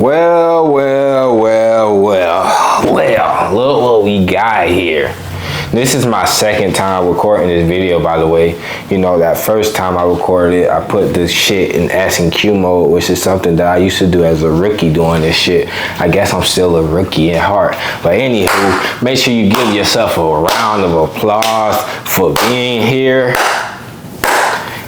Well, look what we got here. This is my second time recording this video, by the way. You know, that first time I recorded it, I put this shit in S&Q mode, which is something that I used to do as a rookie doing this shit. I guess I'm still a rookie at heart. But anywho, make sure you give yourself a round of applause for being here.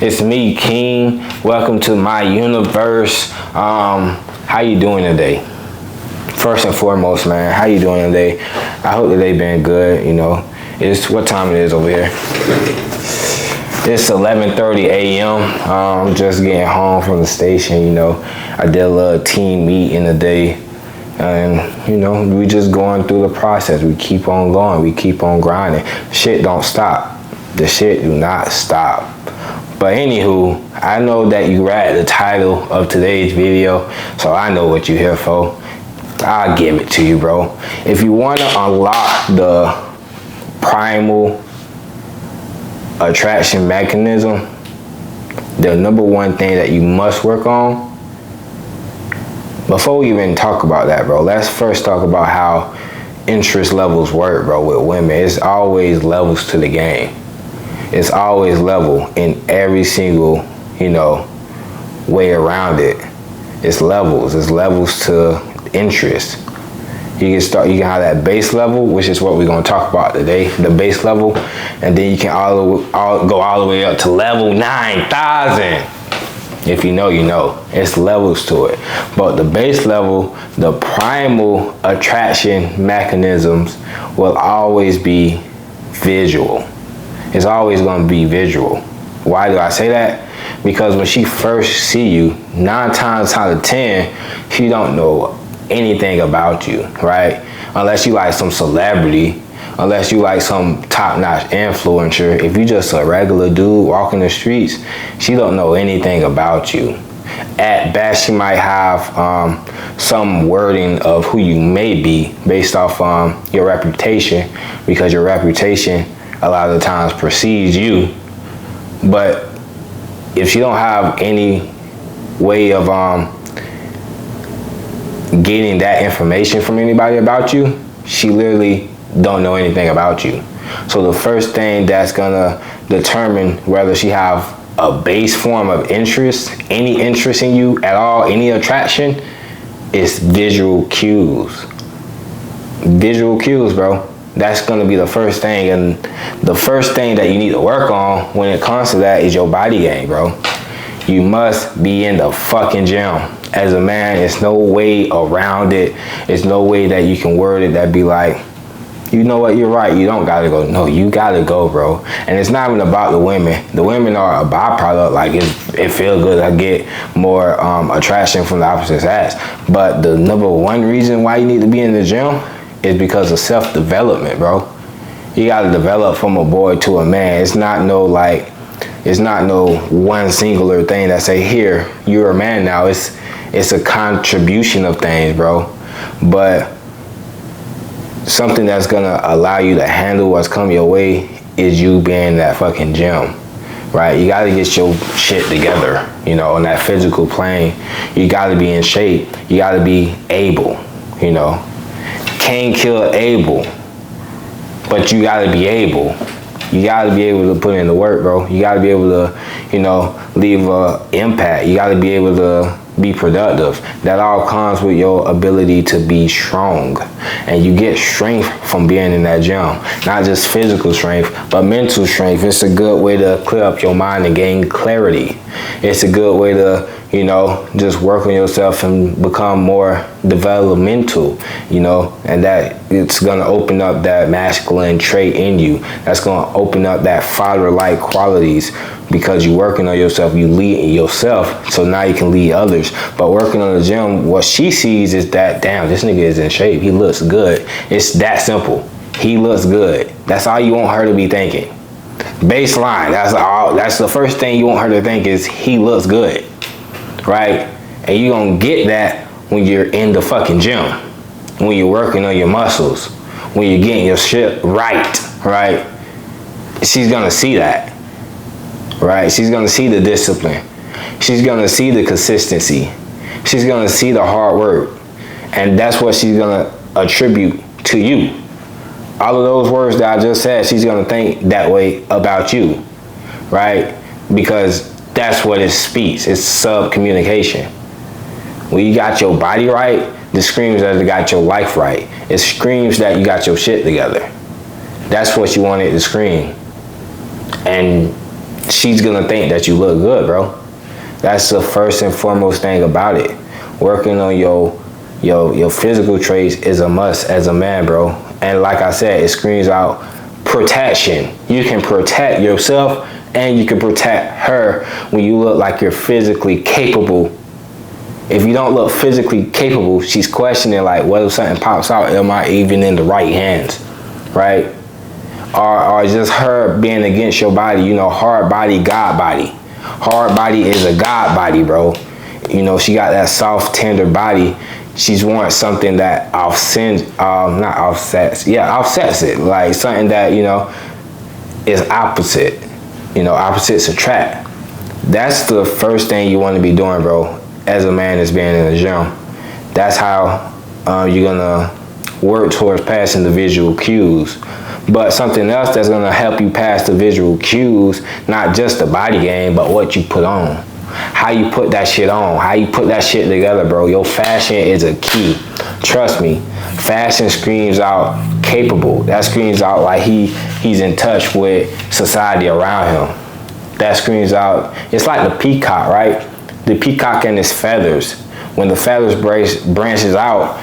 It's me, King. Welcome to my universe. How you doing today? First and foremost, man, how you doing today? I hope today been good, you know. It's what time it is over here. It's 11:30 a.m. I'm just getting home from the station, you know. I did a little team meeting today. And, you know, we just going through the process. We keep on going. We keep on grinding. Shit don't stop. The shit do not stop. But anywho, I know that you read the title of today's video, so I know what you're here for. I'll give it to you, bro. If you want to unlock the primal attraction mechanism, the number one thing that you must work on, before we even talk about that, bro, let's first talk about how interest levels work, bro, with women. It's always levels to the game. It's always level in every single, you know, way around it. It's levels. It's levels to interest. You can have that base level, which is what we're gonna talk about today, the base level, and then you can go all the way up to level 9,000. If you know, you know. It's levels to it. But the base level, the primal attraction mechanisms will always be visual. It's always gonna be visual. Why do I say that? Because when she first see you, 9 times out of 10, she don't know anything about you, right? Unless you like some celebrity, unless you like some top-notch influencer. If you just a regular dude walking the streets, she don't know anything about you. At best, she might have some wording of who you may be based off your reputation, because your reputation a lot of the times precedes you. But if she don't have any way of getting that information from anybody about you, she literally don't know anything about you. So the first thing that's gonna determine whether she have a base form of interest, any interest in you at all, any attraction, is visual cues. Visual cues, bro. That's gonna be the first thing, and the first thing that you need to work on when it comes to that is your body game, bro. You must be in the fucking gym. As a man, there's no way around it. There's no way that you can word it that be like, you know what, you're right, you don't gotta go. No, you gotta go, bro. And it's not even about the women. The women are a byproduct. Like, it feels good. I get more attraction from the opposite sex. But the number one reason why you need to be in the gym is because of self-development, bro. You gotta develop from a boy to a man. It's not no one singular thing that say, here, you're a man now. It's a contribution of things, bro. But something that's gonna allow you to handle what's come your way is you being in that fucking gym, right? You gotta get your shit together, you know, on that physical plane. You gotta be in shape. You gotta be able, you know. Cain killed Abel, but you gotta be able. You gotta be able to put in the work, bro. You gotta be able to, you know, leave an impact. You gotta be able to be productive. That all comes with your ability to be strong. And you get strength from being in that gym. Not just physical strength, but mental strength. It's a good way to clear up your mind and gain clarity. It's a good way to, you know, just work on yourself and become more developmental, you know, and that it's gonna open up that masculine trait in you. That's gonna open up that father-like qualities, because you're working on yourself, you lead yourself, so now you can lead others. But working on the gym, what she sees is that, damn, this nigga is in shape, he looks good. It's that simple. He looks good. That's all you want her to be thinking. Baseline, that's the first thing you want her to think is, he looks good, right? And you're gonna get that when you're in the fucking gym, when you're working on your muscles, when you're getting your shit right? She's gonna see that, right? She's gonna see the discipline. She's gonna see the consistency. She's gonna see the hard work. And that's what she's gonna attribute to you. All of those words that I just said, she's gonna think that way about you, right? Because that's what it speaks. It's sub-communication. When you got your body right, it screams that you got your life right. It screams that you got your shit together. That's what you want it to scream. And she's gonna think that you look good, bro. That's the first and foremost thing about it. Working on your physical traits is a must as a man, bro. And like I said, it screams out protection. You can protect yourself and you can protect her when you look like you're physically capable. If you don't look physically capable, she's questioning, like, what if something pops out? Am I even in the right hands, right? Or just her being against your body, you know, hard body, God body. Hard body is a God body, bro. You know, she got that soft, tender body. She's wants something that offsets it. Like something that, you know, is opposite. You know, opposites attract. That's the first thing you want to be doing, bro, as a man is being in the gym. That's how you're gonna work towards passing the visual cues. But something else that's gonna help you pass the visual cues, not just the body game, but what you put on. How you put that shit on, how you put that shit together, bro. Your fashion is a key. Trust me, fashion screams out capable. That screams out like he's in touch with society around him. That screams out, it's like the peacock, right? The peacock and his feathers. When the feathers branches out,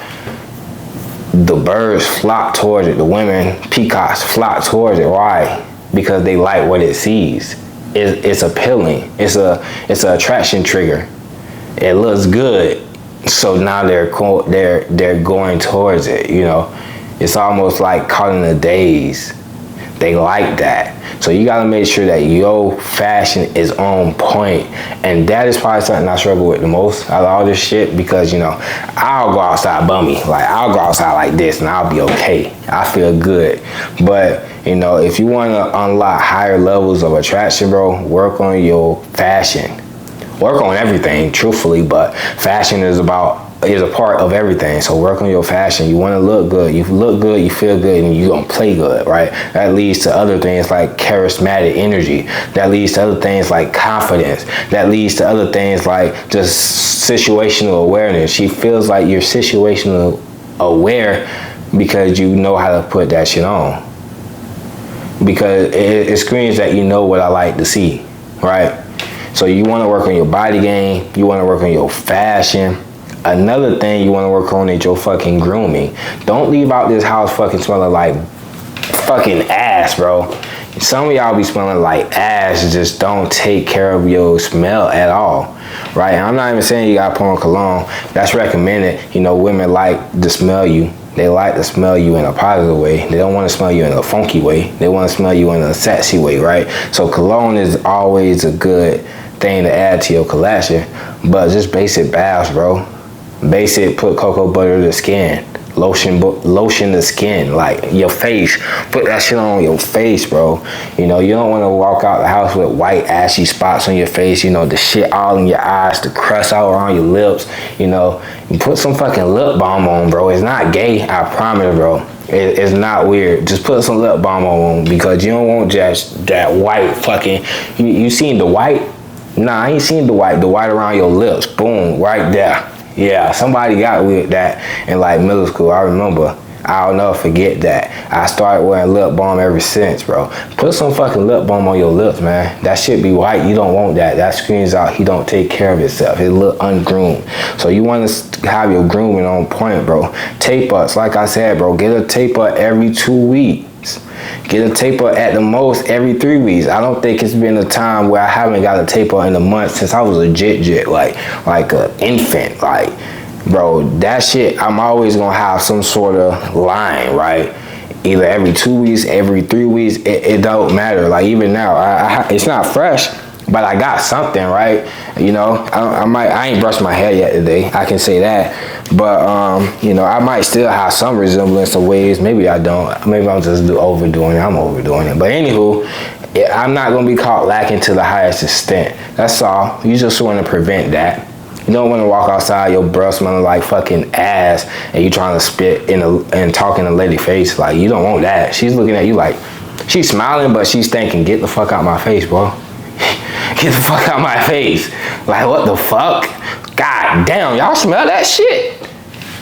the birds flock towards it. The women, peacocks, flock towards it. Why? Because they like what it sees. It's appealing. It's an attraction trigger. It looks good, so now they're going towards it. You know, it's almost like caught in the daze. They like that. So you gotta make sure that your fashion is on point. And that is probably something I struggle with the most out of all this shit, because, you know, I'll go outside bummy. Like, I'll go outside like this and I'll be okay. I feel good. But, you know, if you wanna unlock higher levels of attraction, bro, work on your fashion. Work on everything, truthfully, but fashion is a part of everything. So work on your fashion. You want to look good. You look good, you feel good, and you're going to play good, right? That leads to other things like charismatic energy. That leads to other things like confidence. That leads to other things like just situational awareness. She feels like you're situational aware because you know how to put that shit on. Because it screams that you know what I like to see, right? So you want to work on your body game. You want to work on your fashion. Another thing you want to work on is your fucking grooming. Don't leave out this house fucking smelling like fucking ass, bro. Some of y'all be smelling like ass. Just don't take care of your smell at all, right? And I'm not even saying you got to put on cologne. That's recommended. You know, women like to smell you. They like to smell you in a positive way. They don't want to smell you in a funky way. They want to smell you in a sexy way, right? So cologne is always a good thing to add to your collection. But just basic baths, bro. Basic, put cocoa butter to the skin. Lotion the skin, like your face. Put that shit on your face, bro. You know, you don't want to walk out the house with white ashy spots on your face. You know, the shit all in your eyes, the crust all around your lips. You know, you put some fucking lip balm on, bro. It's not gay, I promise, bro. It's not weird. Just put some lip balm on, because you don't want just that white fucking. You seen the white? Nah, I ain't seen the white. The white around your lips, boom, right there. Yeah, somebody got with that in like middle school. I remember. I'll never forget that. I started wearing lip balm ever since, bro. Put some fucking lip balm on your lips, man. That shit be white. You don't want that. That screams out he don't take care of himself. He look ungroomed. So you want to have your grooming on point, bro. Tape-ups, like I said, bro. Get a tape-up every 2 weeks. Get a taper at the most every 3 weeks. I don't think it's been a time where I haven't got a taper in a month since I was a jit, like an infant. Like, bro, that shit, I'm always gonna have some sort of line, right? Either every 2 weeks, every 3 weeks, it don't matter. Like, even now, it's not fresh, but I got something, right? You know, I ain't brushed my hair yet today. I can say that. But, you know, I might still have some resemblance of waves. Maybe I don't. Maybe I'm just overdoing it. I'm overdoing it. But anywho, I'm not going to be caught lacking to the highest extent. That's all. You just want to prevent that. You don't want to walk outside, your breath smelling like fucking ass, and you trying to spit and talk in a lady face. Like, you don't want that. She's looking at you like, she's smiling, but she's thinking, get the fuck out my face, bro. Get the fuck out my face. Like, what the fuck? God damn, y'all smell that shit?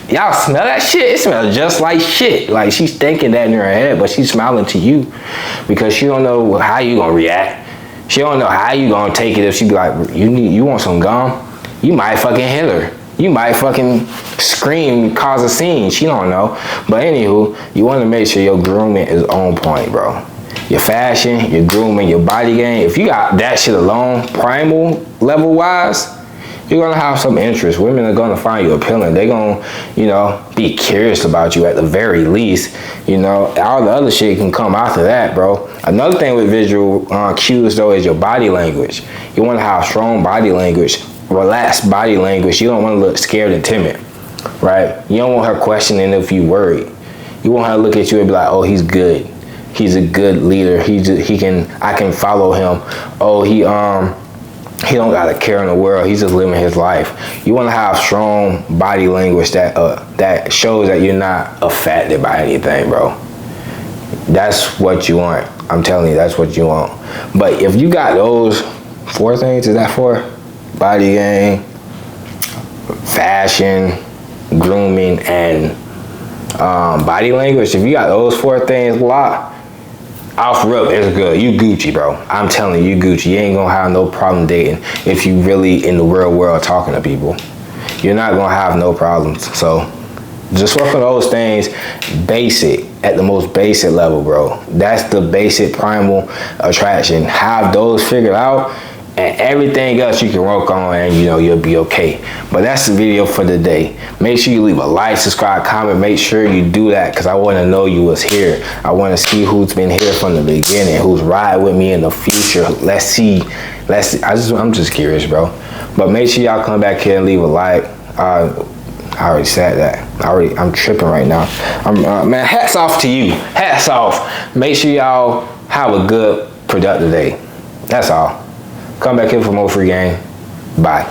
Y'all smell that shit? It smells just like shit. Like, she's thinking that in her head, but she's smiling to you because she don't know how you gonna react. She don't know how you gonna take it if she be like, you want some gum? You might fucking hit her. You might fucking scream, cause a scene. She don't know. But anywho, you want to make sure your grooming is on point, bro. Your fashion, your grooming, your body game. If you got that shit alone, primal level wise, you're gonna have some interest. Women are gonna find you appealing. They're gonna, be curious about you at the very least. All the other shit can come after that, bro. Another thing with visual cues though is your body language. You wanna have strong body language, relaxed body language. You don't wanna look scared and timid, right? You don't want her questioning if you worried. You want her to look at you and be like, oh, he's good. He's a good leader. I can follow him. Oh, he don't got a care in the world. He's just living his life. You want to have strong body language that shows that you're not affected by anything, bro. That's what you want. I'm telling you, that's what you want. But if you got those 4 things, is that 4? Body game, fashion, grooming, and body language. If you got those 4 things locked, off rip, it's good. You Gucci, bro. I'm telling you, Gucci. You ain't gonna have no problem dating if you really in the real world talking to people. You're not gonna have no problems. So just work on those things basic, at the most basic level, bro. That's the basic primal attraction. Have those figured out, and everything else you can work on, and you'll be okay. But that's the video for the day. Make sure you leave a like, subscribe, comment. Make sure you do that because I want to know you was here. I want to see who's been here from the beginning, who's riding with me in the future. Let's see. I'm just curious, bro. But make sure y'all come back here and leave a like. I already said that. I'm tripping right now. Man, hats off to you. Hats off. Make sure y'all have a good, productive day. That's all. Come back here for more free game. Bye.